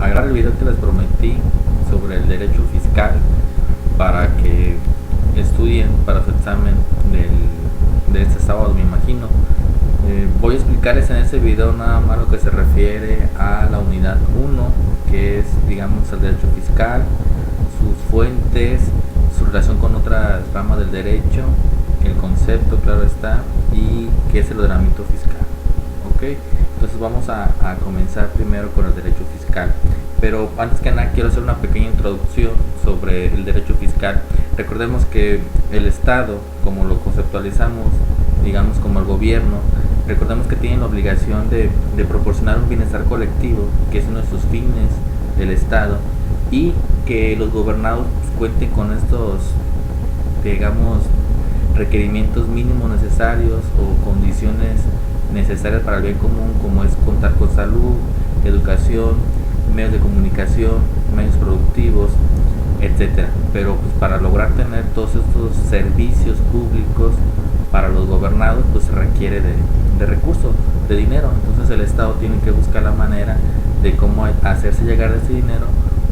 a grabar el video que les prometí sobre el derecho fiscal para que estudien para su examen de este sábado, me imagino. Voy a explicarles en este video nada más lo que se refiere a la unidad 1, que es, digamos, el derecho fiscal, sus fuentes, su relación con otras ramas del derecho, el concepto, claro está, y qué es el ordenamiento fiscal. ¿Ok? Entonces vamos a comenzar primero con el derecho fiscal. Pero antes que nada quiero hacer una pequeña introducción sobre el derecho fiscal. Recordemos que el Estado, como lo conceptualizamos, digamos como el gobierno, recordemos que tiene la obligación de proporcionar un bienestar colectivo, que es uno de sus fines del Estado, y que los gobernados cuenten con estos, digamos, requerimientos mínimos necesarios o condiciones necesarias para el bien común, como es contar con salud, educación, medios de comunicación, medios productivos, etcétera. Pero pues para lograr tener todos estos servicios públicos para los gobernados, pues se requiere de recursos, de dinero. Entonces el Estado tiene que buscar la manera de cómo hacerse llegar ese dinero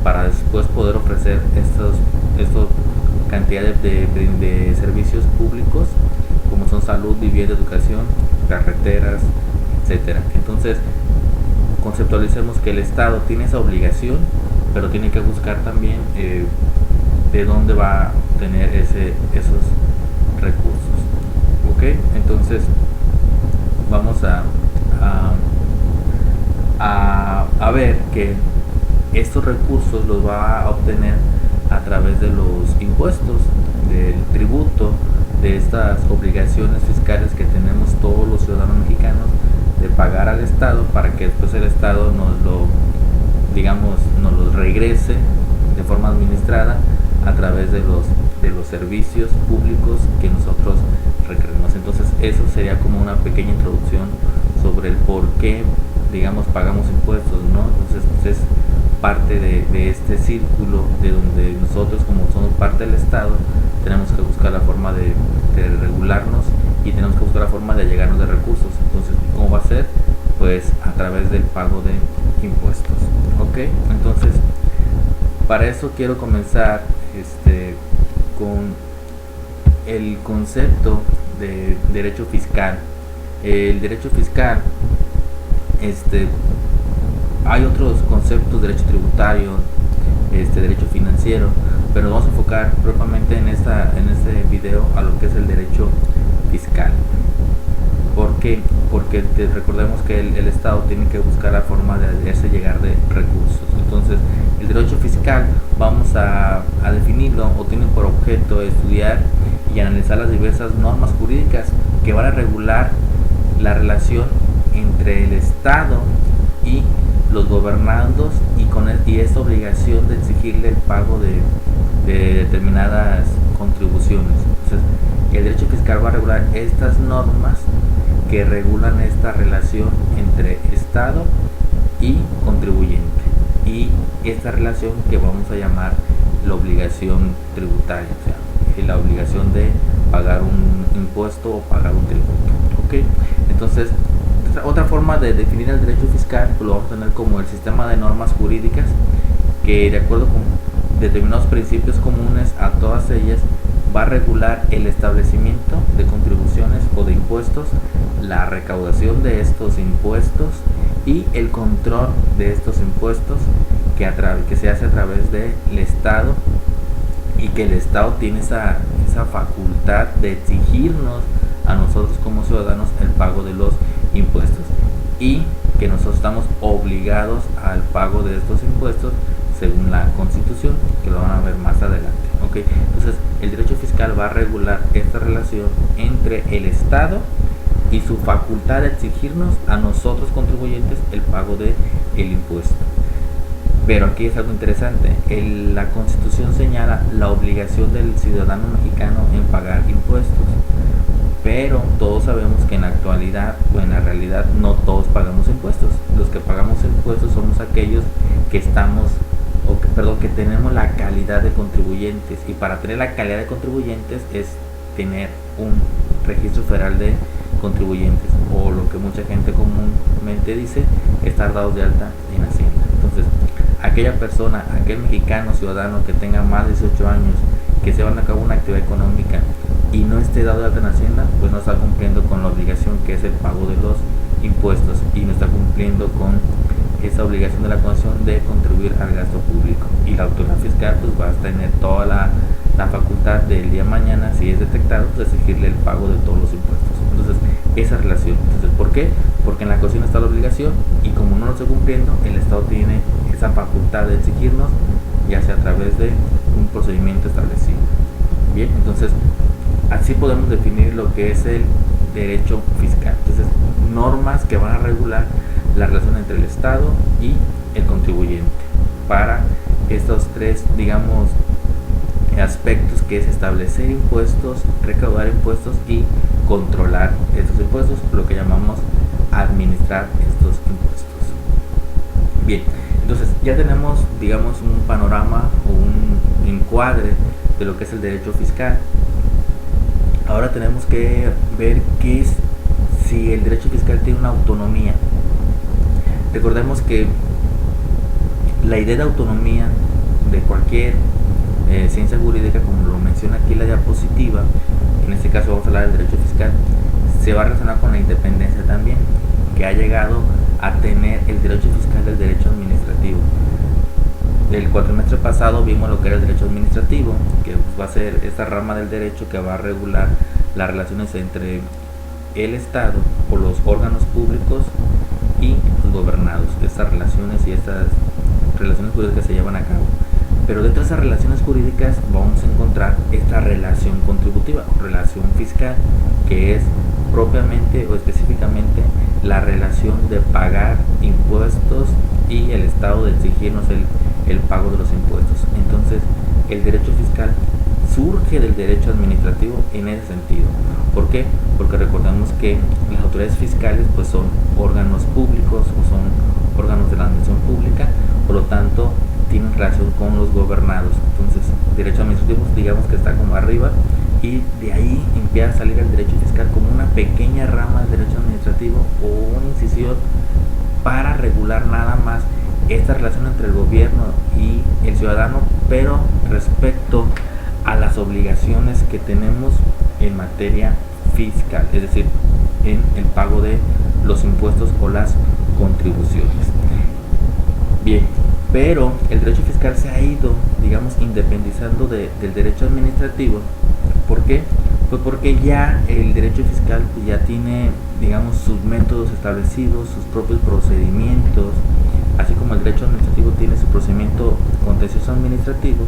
para después poder ofrecer estos cantidades de servicios públicos, como son salud, vivienda, educación, carreteras, etcétera. Entonces conceptualicemos que el Estado tiene esa obligación, pero tiene que buscar también de dónde va a obtener esos recursos. ¿Ok? Entonces vamos a ver que estos recursos los va a obtener a través de los impuestos, del tributo, de estas obligaciones fiscales que tenemos todos los ciudadanos mexicanos de pagar al Estado, para que después el Estado nos lo regrese de forma administrada a través de los servicios públicos que nosotros requerimos. Entonces eso sería como una pequeña introducción sobre el por qué, digamos, pagamos impuestos, ¿no? Entonces pues, es parte de este círculo de donde nosotros, como somos parte del Estado, tenemos que buscar la forma de regularnos y tenemos que buscar la forma de llegarnos de recursos. Entonces, ¿cómo va a ser? Pues a través del pago de impuestos. ¿Ok? Entonces, para eso quiero comenzar con el concepto de derecho fiscal. El derecho fiscal, hay otros conceptos: derecho tributario, derecho financiero, pero nos vamos a enfocar propiamente en este video a lo que es el derecho fiscal. ¿Por qué? Porque recordemos que el Estado tiene que buscar la forma de hacerse llegar de recursos. Entonces, el derecho fiscal vamos a definirlo, o tiene por objeto estudiar y analizar las diversas normas jurídicas que van a regular la relación entre el Estado y los gobernados, y esta obligación de exigirle el pago de determinadas contribuciones. Entonces, el derecho fiscal va a regular estas normas que regulan esta relación entre Estado y contribuyente, y esta relación que vamos a llamar la obligación tributaria, o sea, la obligación de pagar un impuesto o pagar un tributo. ¿Ok? Entonces, otra forma de definir el derecho fiscal, pues lo vamos a tener como el sistema de normas jurídicas que, de acuerdo con determinados principios comunes a todas ellas, va a regular el establecimiento de contribuciones o de impuestos, la recaudación de estos impuestos y el control de estos impuestos que se hace a través del Estado, y que el Estado tiene esa facultad de exigirnos a nosotros como ciudadanos el pago de los impuestos, y que nosotros estamos obligados al pago de estos impuestos según la Constitución, que lo van a ver más adelante. ¿Ok? Entonces, el derecho fiscal va a regular esta relación entre el Estado y su facultad de exigirnos a nosotros contribuyentes el pago del impuesto. Pero aquí es algo interesante: la Constitución señala la obligación del ciudadano mexicano en pagar impuestos, pero todos sabemos que en la actualidad, o en la realidad, no todos pagamos impuestos. Los que pagamos impuestos somos aquellos que que tenemos la calidad de contribuyentes, y para tener la calidad de contribuyentes es tener un registro federal de contribuyentes, o lo que mucha gente comúnmente dice, estar dados de alta en Hacienda. Entonces, aquella persona, aquel mexicano ciudadano que tenga más de 18 años, que se van a cabo una actividad económica y no esté dado de alta en Hacienda, pues no está cumpliendo con la obligación que es el pago de los impuestos y no está cumpliendo con esa obligación de la Constitución de contribuir al gasto público. Y la autoridad fiscal pues va a tener toda la facultad del día de mañana, si es detectado, pues exigirle el pago de todos los impuestos. Entonces, esa relación. Entonces, ¿por qué? Porque en la Constitución está la obligación y como no lo está cumpliendo, el Estado tiene esa facultad de exigirnos, ya sea a través de un procedimiento establecido. Bien, entonces, así podemos definir lo que es el derecho fiscal. Entonces, normas que van a regular la relación entre el Estado y el contribuyente para estos tres, digamos, aspectos, que es establecer impuestos, recaudar impuestos y controlar estos impuestos, lo que llamamos administrar estos impuestos. Bien, entonces ya tenemos, digamos, un panorama o un encuadre de lo que es el derecho fiscal. Ahora tenemos que ver qué es, si el derecho fiscal tiene una autonomía. Recordemos que la idea de autonomía de cualquier ciencia jurídica, como lo menciona aquí la diapositiva, en este caso vamos a hablar del derecho fiscal, se va a relacionar con la independencia también, que ha llegado a tener el derecho fiscal del derecho administrativo. El cuatrimestre pasado vimos lo que era el derecho administrativo, que pues va a ser esta rama del derecho que va a regular las relaciones entre el Estado o los órganos públicos y los gobernados, estas relaciones y estas relaciones jurídicas se llevan a cabo. Pero dentro de esas relaciones jurídicas vamos a encontrar esta relación contributiva o relación fiscal, que es propiamente o específicamente la relación de pagar impuestos y el Estado de exigirnos el pago de los impuestos. Entonces, el derecho fiscal surge del derecho administrativo en ese sentido. ¿Por qué? Porque recordamos que las autoridades fiscales pues son órganos públicos o son órganos de la administración pública, por lo tanto tienen relación con los gobernados. Entonces, derecho administrativo digamos que está como arriba, y de ahí empieza a salir el derecho fiscal como una pequeña rama del derecho administrativo o una incisión para regular nada más esta relación entre el gobierno y el ciudadano, pero respecto a las obligaciones que tenemos en materia fiscal, es decir, en el pago de los impuestos o las contribuciones. Bien, pero el derecho fiscal se ha ido, digamos, independizando del derecho administrativo. ¿Por qué? Pues porque ya el derecho fiscal pues ya tiene, digamos, sus métodos establecidos, sus propios procedimientos, así como el derecho administrativo tiene su procedimiento contencioso administrativo,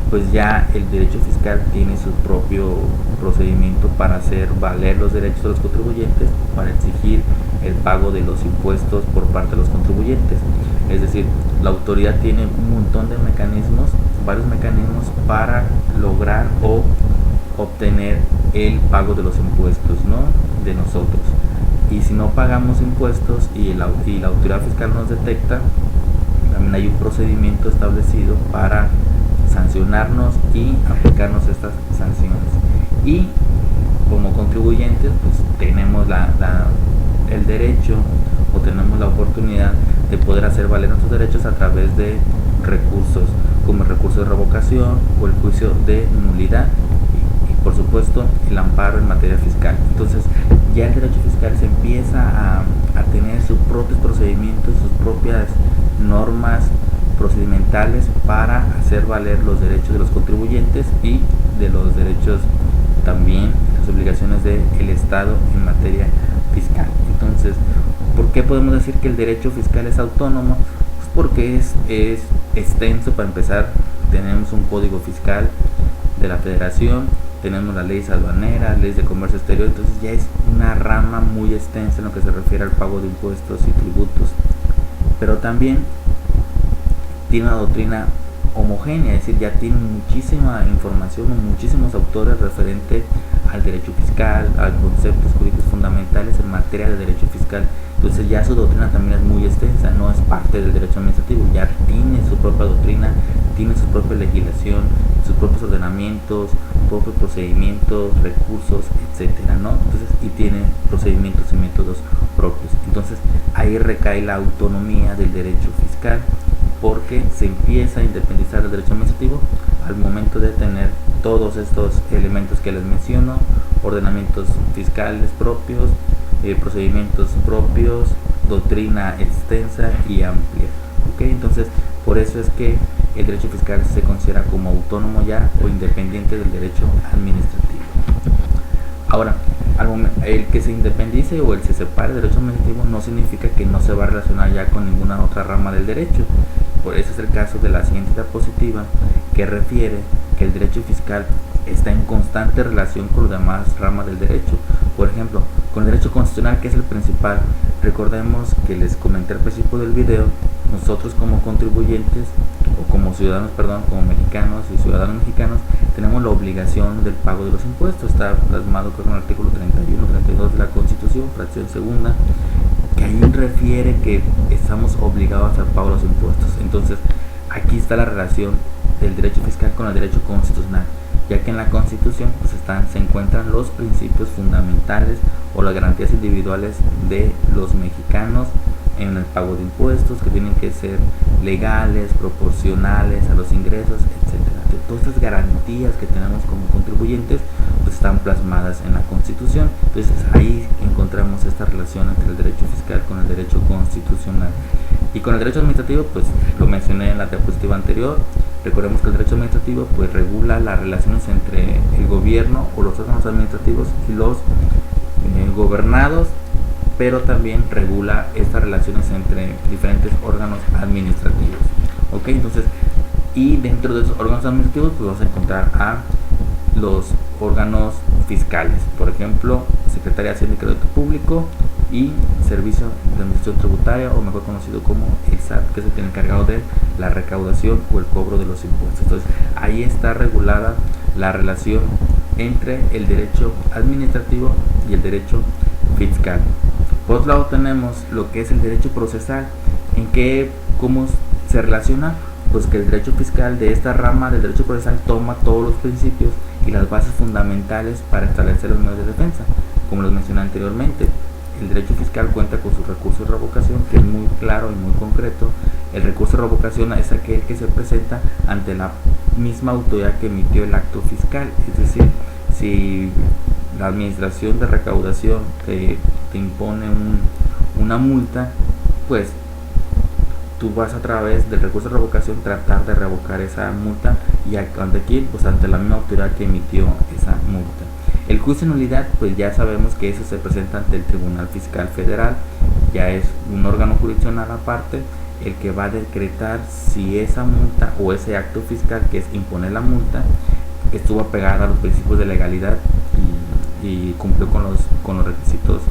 pues ya el derecho fiscal tiene su propio procedimiento para hacer valer los derechos de los contribuyentes, para exigir el pago de los impuestos por parte de los contribuyentes. Es decir, la autoridad tiene un montón de mecanismos, varios mecanismos para lograr o obtener el pago de los impuestos, ¿no?, de nosotros. Y si no pagamos impuestos y la autoridad fiscal nos detecta, también hay un procedimiento establecido para sancionarnos y aplicarnos estas sanciones. Y como contribuyentes pues tenemos el derecho o tenemos la oportunidad de poder hacer valer nuestros derechos a través de recursos, como el recurso de revocación o el juicio de nulidad y por supuesto el amparo en materia fiscal. Entonces ya el derecho fiscal se empieza a tener sus propios procedimientos, sus propias normas procedimentales para hacer valer los derechos de los contribuyentes y de los derechos también, las obligaciones del Estado en materia fiscal. Entonces, ¿por qué podemos decir que el derecho fiscal es autónomo? Pues porque es extenso. Para empezar, tenemos un código fiscal de la Federación, tenemos las leyes aduaneras, leyes de comercio exterior, entonces ya es una rama muy extensa en lo que se refiere al pago de impuestos y tributos. Pero también tiene una doctrina homogénea, es decir, ya tiene muchísima información, muchísimos autores referente al derecho fiscal, a conceptos jurídicos fundamentales en materia de derecho fiscal. Entonces ya su doctrina también es muy extensa, no es parte del derecho administrativo, ya tiene su propia doctrina, tiene su propia legislación, sus propios ordenamientos, propios procedimientos, recursos, etcétera, ¿no? Entonces, y tiene procedimientos y métodos propios. Entonces ahí recae la autonomía del derecho fiscal porque se empieza a independizar el derecho administrativo al momento de tener todos estos elementos que les menciono: ordenamientos fiscales propios, procedimientos propios, doctrina extensa y amplia. ¿Okay? Entonces, por eso es que el derecho fiscal se considera como autónomo ya o independiente del derecho administrativo. Ahora, el que se independice o el que se separe del derecho administrativo no significa que no se va a relacionar ya con ninguna otra rama del derecho. Por eso es el caso de la siguiente diapositiva, que refiere que el derecho fiscal está en constante relación con las demás ramas del derecho. Por ejemplo, con el derecho constitucional, que es el principal. Recordemos que les comenté al principio del video, nosotros como contribuyentes, o como ciudadanos, perdón, como mexicanos y ciudadanos mexicanos, tenemos la obligación del pago de los impuestos. Está plasmado con el artículo 31, 32 de la Constitución, fracción segunda, que ahí refiere que estamos obligados al pago de los impuestos. Entonces, aquí está la relación del derecho fiscal con el derecho constitucional, ya que en la Constitución pues se encuentran los principios fundamentales o las garantías individuales de los mexicanos en el pago de impuestos, que tienen que ser legales, proporcionales a los ingresos, etcétera. Todas estas garantías que tenemos como contribuyentes pues están plasmadas en la Constitución. Entonces ahí encontramos esta relación entre el derecho fiscal con el derecho constitucional. Y con el derecho administrativo, pues lo mencioné en la diapositiva anterior. Recordemos que el derecho administrativo pues regula las relaciones entre el gobierno o los órganos administrativos y los gobernados, pero también regula estas relaciones entre diferentes órganos administrativos. ¿Ok? Entonces, y dentro de esos órganos administrativos pues vamos a encontrar a los órganos fiscales, por ejemplo, Secretaría de Hacienda y Crédito Público y Servicio de Administración Tributaria, o mejor conocido como el SAT, que es el que es encargado de la recaudación o el cobro de los impuestos. Entonces, ahí está regulada la relación entre el derecho administrativo y el derecho fiscal. Por otro lado tenemos lo que es el derecho procesal. ¿Cómo se relaciona? Pues que el derecho fiscal de esta rama del derecho procesal toma todos los principios y las bases fundamentales para establecer los medios de defensa. Como les mencioné anteriormente, el derecho fiscal cuenta con su recurso de revocación, que es muy claro y muy concreto. El recurso de revocación es aquel que se presenta ante la misma autoridad que emitió el acto fiscal. Es decir, si la administración de recaudación te impone una multa, pues tú vas a través del recurso de revocación tratar de revocar esa multa, y ante quién, pues ante la misma autoridad que emitió esa multa. El juicio de nulidad, pues ya sabemos que eso se presenta ante el Tribunal Fiscal Federal, ya es un órgano jurisdiccional aparte el que va a decretar si esa multa o ese acto fiscal, que es imponer la multa, estuvo apegada a los principios de legalidad y cumplió con los requisitos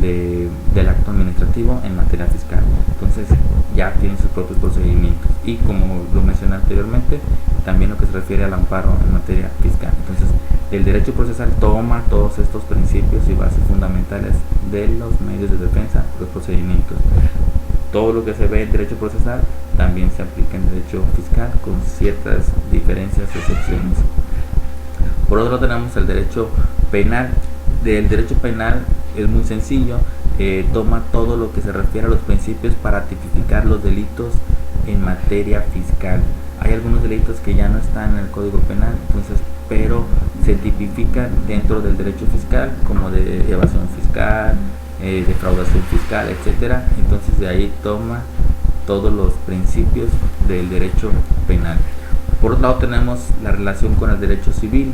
del acto administrativo en materia fiscal. Entonces ya tiene sus propios procedimientos, y como lo mencioné anteriormente, también lo que se refiere al amparo en materia fiscal. Entonces el derecho procesal toma todos estos principios y bases fundamentales de los medios de defensa, los procedimientos. Todo lo que se ve en derecho procesal también se aplica en derecho fiscal, con ciertas diferencias y excepciones. Por otro lado tenemos el derecho penal. Del derecho penal es muy sencillo, toma todo lo que se refiere a los principios para tipificar los delitos en materia fiscal. Hay algunos delitos que ya no están en el Código Penal, entonces, pero se tipifican dentro del derecho fiscal, como de evasión fiscal, defraudación fiscal, etcétera. Entonces de ahí toma todos los principios del derecho penal. Por otro lado tenemos la relación con el derecho civil.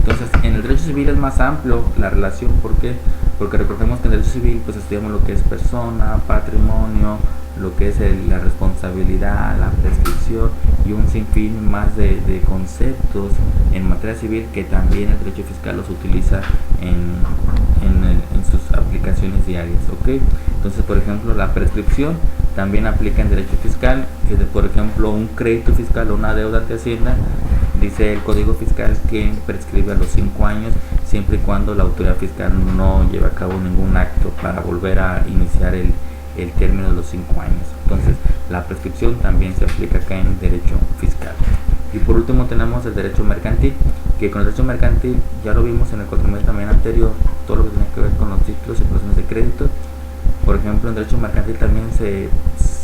Entonces en el derecho civil es más amplio la relación. ¿Por qué? Porque recordemos que en el derecho civil pues estudiamos lo que es persona, patrimonio, lo que es la responsabilidad, la prescripción y un sinfín más de conceptos en materia civil que también el derecho fiscal los utiliza en sus aplicaciones diarias. ¿Ok? Entonces, por ejemplo, la prescripción también aplica en derecho fiscal. Por ejemplo, un crédito fiscal o una deuda ante Hacienda, dice el Código Fiscal que prescribe a los 5 años, siempre y cuando la autoridad fiscal no lleve a cabo ningún acto para volver a iniciar el término de los 5 años. Entonces la prescripción también se aplica acá en derecho fiscal. Y por último tenemos el derecho mercantil, que con el derecho mercantil ya lo vimos en el cuatrimestre también anterior, todo lo que tiene que ver con los títulos y operaciones de crédito. Por ejemplo, en derecho mercantil también se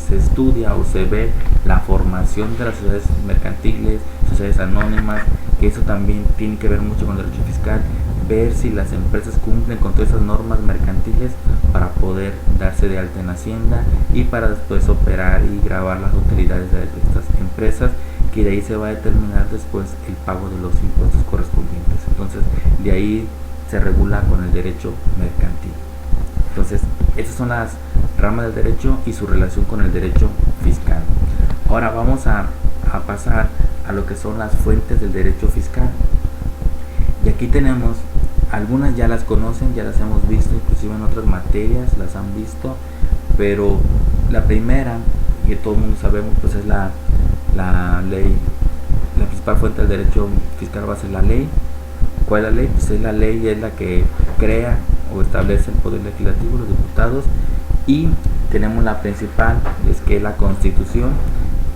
se estudia o se ve la formación de las sociedades mercantiles, sociedades anónimas, que eso también tiene que ver mucho con el derecho fiscal, ver si las empresas cumplen con todas esas normas mercantiles para poder darse de alta en Hacienda y para después operar y grabar las utilidades de estas empresas, que de ahí se va a determinar después el pago de los impuestos correspondientes. Entonces, de ahí se regula con el derecho mercantil. Entonces, esas son las ramas del derecho y su relación con el derecho fiscal. Ahora vamos a pasar a lo que son las fuentes del derecho fiscal. Y aquí tenemos, algunas ya las conocen, ya las hemos visto, inclusive en otras materias las han visto, pero la primera, que todo el mundo sabemos, pues es la ley. La principal fuente del derecho fiscal va a ser la ley. ¿Cuál es la ley? Pues es la ley, es la que crea o establece el poder legislativo, los diputados, y tenemos la principal, es que es la Constitución,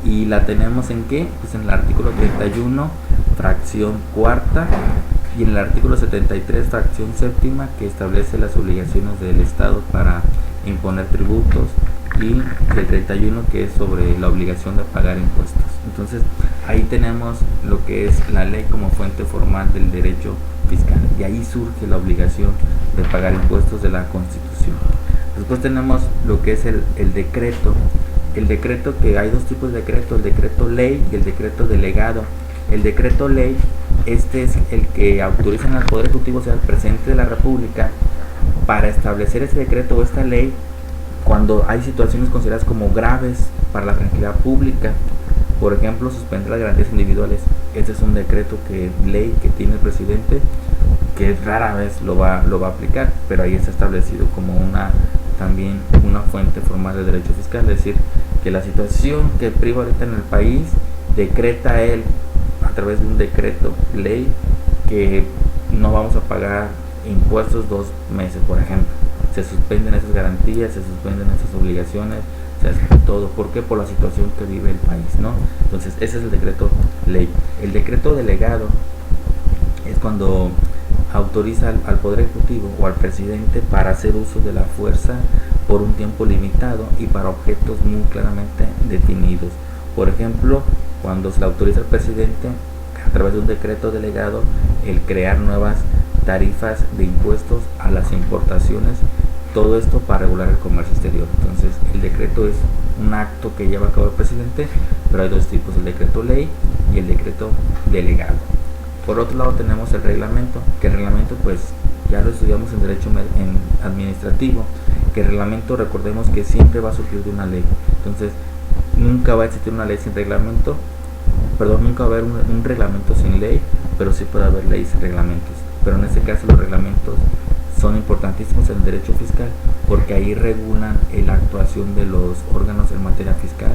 y la tenemos en ¿qué? Pues en el artículo 31, fracción cuarta, y en el artículo 73, fracción séptima, que establece las obligaciones del Estado para imponer tributos, y el 31, que es sobre la obligación de pagar impuestos. Entonces ahí tenemos lo que es la ley como fuente formal del derecho fiscal, y ahí surge la obligación de pagar impuestos de la Constitución. Después tenemos lo que es el decreto. El decreto, que hay dos tipos de decreto, el decreto ley y el decreto delegado. El decreto ley, este es el que autorizan al Poder Ejecutivo, o sea, al presidente de la República, para establecer ese decreto o esta ley cuando hay situaciones consideradas como graves para la tranquilidad pública. Por ejemplo, suspender las garantías individuales. Este es un decreto ley que tiene el presidente, que rara vez lo va a aplicar, pero ahí está establecido como también una fuente formal de derecho fiscal, es decir, que la situación que priva ahorita en el país, decreta él a través de un decreto ley que no vamos a pagar impuestos 2 meses, por ejemplo. Se suspenden esas garantías, se suspenden esas obligaciones, se hace todo. ¿Por qué? Por la situación que vive el país, ¿no? Entonces, ese es el decreto ley. El decreto delegado es cuando autoriza al Poder Ejecutivo o al presidente para hacer uso de la fuerza por un tiempo limitado y para objetos muy claramente definidos. Por ejemplo, cuando se le autoriza al presidente a través de un decreto delegado el crear nuevas tarifas de impuestos a las importaciones, todo esto para regular el comercio exterior. Entonces, el decreto es un acto que lleva a cabo el presidente, pero hay dos tipos, el decreto ley y el decreto delegado. Por otro lado tenemos el reglamento, que el reglamento pues ya lo estudiamos en derecho administrativo, que el reglamento, recordemos que siempre va a surgir de una ley. Entonces, nunca va a existir una ley sin reglamento, nunca va a haber un reglamento sin ley, pero sí puede haber leyes y reglamentos. Pero en este caso los reglamentos son importantísimos en el derecho fiscal porque ahí regulan la actuación de los órganos en materia fiscal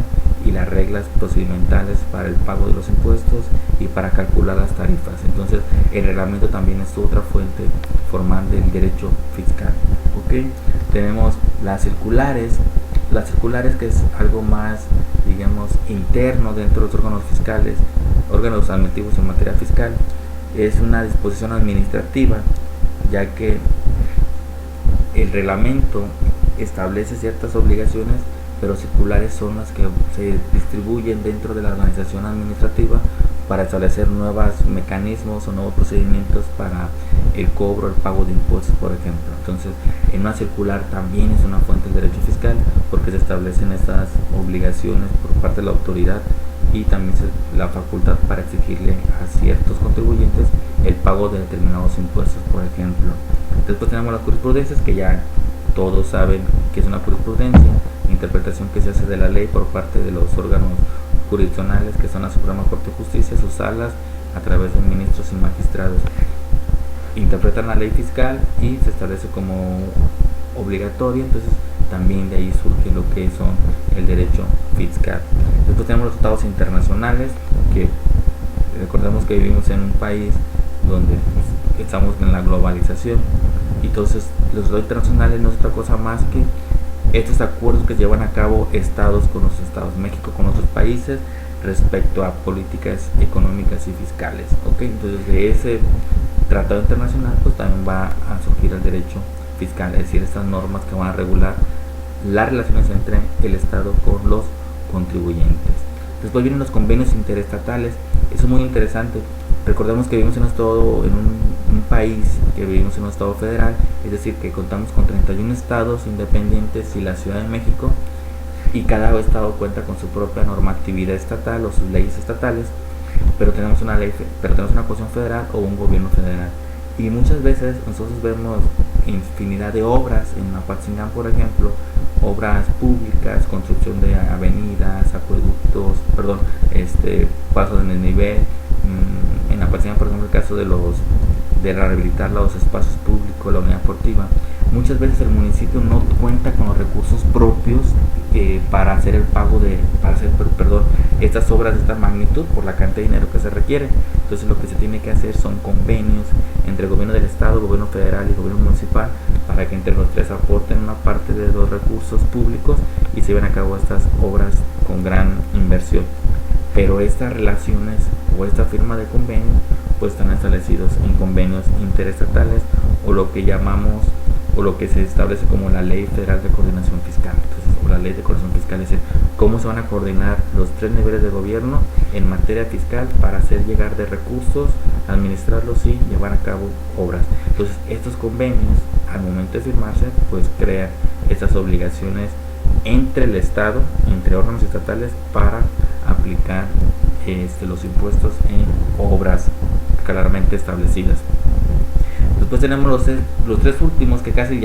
y las reglas procedimentales para el pago de los impuestos y para calcular las tarifas. Entonces el reglamento también es otra fuente formal del derecho fiscal. ¿Okay? Tenemos las circulares, que es algo más, digamos, interno dentro de los órganos fiscales, órganos administrativos en materia fiscal. Es una disposición administrativa, ya que el reglamento establece ciertas obligaciones, pero circulares son las que se distribuyen dentro de la organización administrativa para establecer nuevos mecanismos o nuevos procedimientos para el cobro, el pago de impuestos, por ejemplo. Entonces, en una circular también es una fuente del derecho fiscal porque se establecen estas obligaciones por parte de la autoridad y también la facultad para exigirle a ciertos contribuyentes el pago de determinados impuestos, por ejemplo. Después tenemos las jurisprudencias, que ya todos saben que es una jurisprudencia, interpretación que se hace de la ley por parte de los órganos jurisdiccionales, que son la Suprema Corte de Justicia, sus salas, a través de ministros y magistrados. Interpretan la ley fiscal y se establece como obligatoria, entonces también de ahí surge lo que son el derecho fiscal. Después tenemos los tratados internacionales, que recordemos que vivimos en un país donde estamos en la globalización, y entonces los tratados internacionales no es otra cosa más que estos acuerdos que llevan a cabo estados con otros estados, México con otros países, respecto a políticas económicas y fiscales. ¿Okay? Entonces de ese tratado internacional pues también va a surgir el derecho fiscal, es decir, estas normas que van a regular las relaciones entre el Estado con los contribuyentes. Después vienen los convenios interestatales. Eso es muy interesante. Recordemos que vivimos en un país, que vivimos en un estado federal, es decir, que contamos con 31 estados independientes y la Ciudad de México, y cada estado cuenta con su propia normatividad estatal o sus leyes estatales, pero tenemos una cuestión federal o un gobierno federal. Y muchas veces nosotros vemos infinidad de obras en Apatzingán, por ejemplo, obras públicas, construcción de avenidas, acueductos, pasos en el nivel. En Apatzingán, por ejemplo, el caso de rehabilitar los espacios públicos, la unidad deportiva. Muchas veces el municipio no cuenta con los recursos propios para hacer el pago estas obras de esta magnitud por la cantidad de dinero que se requiere. Entonces lo que se tiene que hacer son convenios entre el gobierno del estado, gobierno federal y gobierno municipal, para que entre los tres aporten una parte de los recursos públicos y se lleven a cabo estas obras con gran inversión. Pero estas relaciones o esta firma de convenios pues están establecidos en convenios interestatales, o lo que se establece como la Ley Federal de Coordinación Fiscal. Entonces, la Ley de Coordinación Fiscal es decir, cómo se van a coordinar los tres niveles de gobierno en materia fiscal para hacer llegar de recursos, administrarlos y llevar a cabo obras. Entonces, estos convenios, al momento de firmarse, pues crean estas obligaciones entre el Estado, entre órganos estatales, para aplicar los impuestos en obras claramente establecidas. Después tenemos los tres últimos, que casi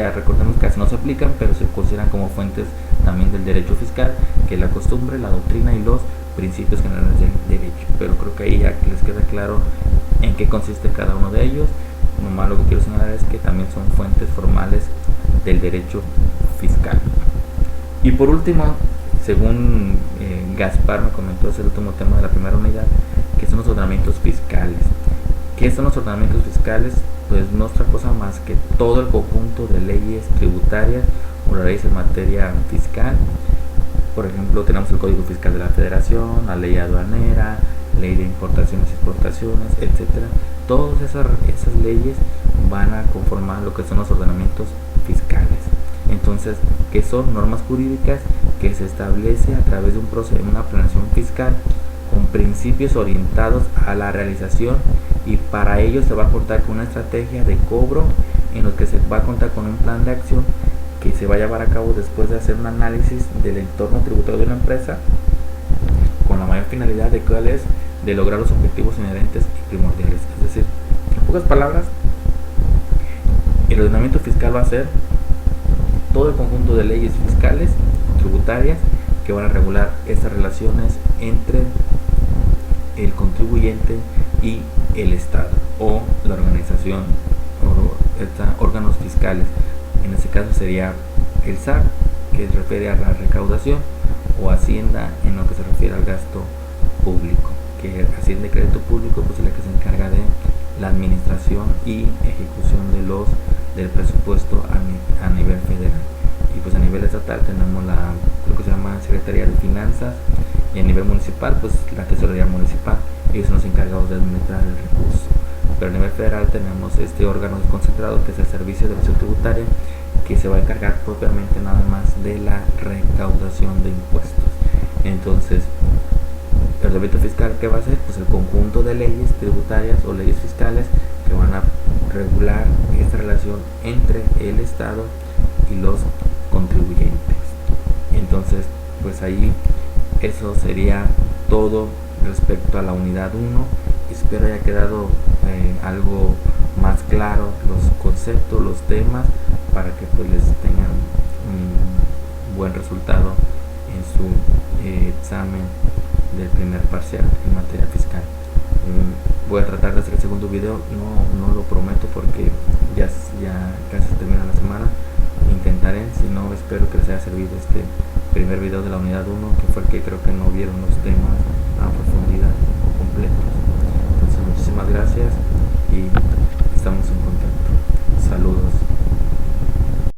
no se aplican, pero se consideran como fuentes también del derecho fiscal, que es la costumbre, la doctrina y los principios generales del derecho. Pero creo que ahí ya les queda claro en qué consiste cada uno de ellos. Nomás lo que quiero señalar es que también son fuentes formales del derecho fiscal. Y por último, según Gaspar me comentó, es el último tema de la primera unidad, que son los ordenamientos fiscales. ¿Qué son los ordenamientos fiscales? Pues no es otra cosa más que todo el conjunto de leyes tributarias o las leyes en materia fiscal. Por ejemplo, tenemos el Código Fiscal de la Federación, la ley aduanera, ley de importaciones y exportaciones, etcétera. Todas esas leyes van a conformar lo que son los ordenamientos fiscales. Entonces, ¿qué son? Normas jurídicas que se establece a través de una planeación fiscal con principios orientados a la realización, y para ello se va a contar con una estrategia de cobro en los que se va a contar con un plan de acción que se va a llevar a cabo después de hacer un análisis del entorno tributario de una empresa, con la mayor finalidad de lograr los objetivos inherentes y primordiales. Es decir, en pocas palabras, el ordenamiento fiscal va a ser todo el conjunto de leyes fiscales, tributarias, que van a regular estas relaciones entre el contribuyente y el Estado o la organización o órganos fiscales. En este caso sería el SAT, que se refiere a la recaudación, o Hacienda, en lo que se refiere al gasto público, que Hacienda y Crédito Público pues es la que se encarga de la administración y ejecución del presupuesto a nivel federal. Y pues a nivel estatal tenemos creo que se llama Secretaría de Finanzas, y a nivel municipal pues la Tesorería Municipal. Ellos son los encargados de administrar el recurso. Pero a nivel federal tenemos este órgano desconcentrado, que es el Servicio de Administración Tributaria, que se va a encargar propiamente nada más de la recaudación de impuestos. Entonces, el ordenamiento fiscal, ¿qué va a ser? Pues el conjunto de leyes tributarias o leyes fiscales que van a regular esta relación entre el Estado y los contribuyentes. Entonces, pues ahí eso sería todo respecto a la unidad 1. Espero haya quedado algo más claro los conceptos, los temas, para que pues les tengan un buen resultado en su examen del primer parcial en materia fiscal. Voy a tratar de hacer el segundo video, no lo prometo porque ya casi termina la semana. Intentaré, si no, espero que les haya servido este primer video de la unidad 1, que fue el que creo que no vieron los temas